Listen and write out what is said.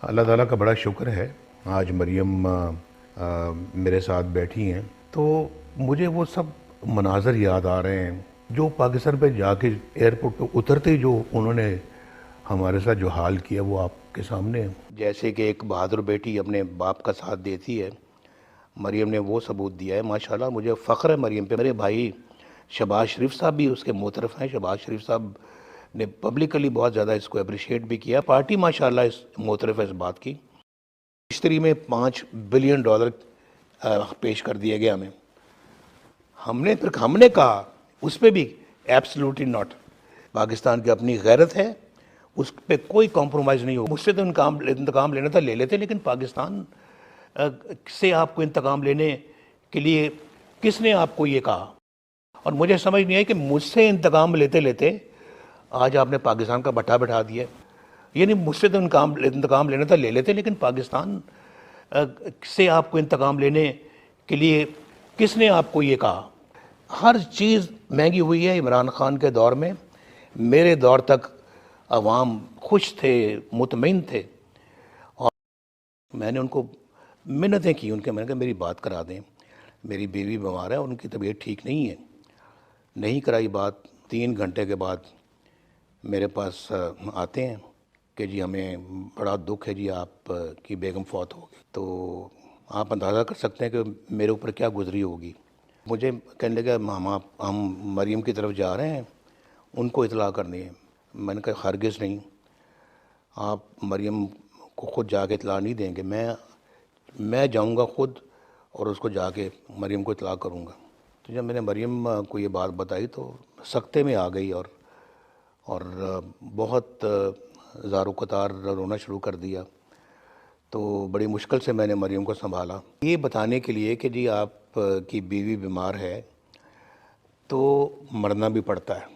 اللہ تعالیٰ کا بڑا شکر ہے، آج مریم میرے ساتھ بیٹھی ہیں تو مجھے وہ سب مناظر یاد آ رہے ہیں جو پاکستان پہ جا کے ایئرپورٹ پہ اترتے ہی جو انہوں نے ہمارے ساتھ جو حال کیا وہ آپ کے سامنے ہے۔ جیسے کہ ایک بہادر بیٹی اپنے باپ کا ساتھ دیتی ہے، مریم نے وہ ثبوت دیا ہے۔ ماشاءاللہ مجھے فخر ہے مریم پہ۔ میرے بھائی شہباز شریف صاحب بھی اس کے معترف ہیں۔ شہباز شریف صاحب نے پبلکلی بہت زیادہ اس کو اپریشیٹ بھی کیا۔ پارٹی ماشاءاللہ اس معترف ہے اس بات کی۔ مشتری میں $5 بلین پیش کر دیا گیا ہمیں۔ ہم نے کہا اس پہ بھی ایبسلوٹلی ناٹ۔ پاکستان کی اپنی غیرت ہے، اس پہ کوئی کمپرومائز نہیں ہو۔ مجھ سے تو انتقام لینا تھا لے لیتے، لیکن پاکستان سے آپ کو انتقام لینے کے لیے کس نے آپ کو یہ کہا؟ اور مجھے سمجھ نہیں آئی کہ مجھ سے انتقام لیتے لیتے آج آپ نے پاکستان کا بٹھا بٹھا دیا۔ یعنی مجھ سے تو انتقام لینا تھا لے لیتے، لیکن پاکستان سے آپ کو انتقام لینے کے لیے کس نے آپ کو یہ کہا؟ ہر چیز مہنگی ہوئی ہے عمران خان کے دور میں۔ میرے دور تک عوام خوش تھے، مطمئن تھے، اور میں نے ان کو منتیں کی، ان کے میں نے کہا میری بات کرا دیں، میری بیوی بیمار ہے اور ان کی طبیعت ٹھیک نہیں ہے۔ نہیں کرائی بات۔ 3 گھنٹے کے بعد میرے پاس آتے ہیں کہ جی ہمیں بڑا دکھ ہے جی، آپ کی بیگم فوت ہو گئی۔ تو آپ اندازہ کر سکتے ہیں کہ میرے اوپر کیا گزری ہوگی۔ مجھے کہنے لگا ہم مریم کی طرف جا رہے ہیں، ان کو اطلاع کرنی ہے۔ میں نے کہا ہرگز نہیں، آپ مریم کو خود جا کے اطلاع نہیں دیں گے، میں جاؤں گا خود اور اس کو جا کے مریم کو اطلاع کروں گا۔ تو جب میں نے مریم کو یہ بات بتائی تو سکتے میں آ گئی اور بہت زار و قطار رونا شروع کر دیا۔ تو بڑی مشکل سے میں نے مریم کو سنبھالا، یہ بتانے کے لیے کہ جی آپ کی بیوی بیمار ہے تو مرنا بھی پڑتا ہے۔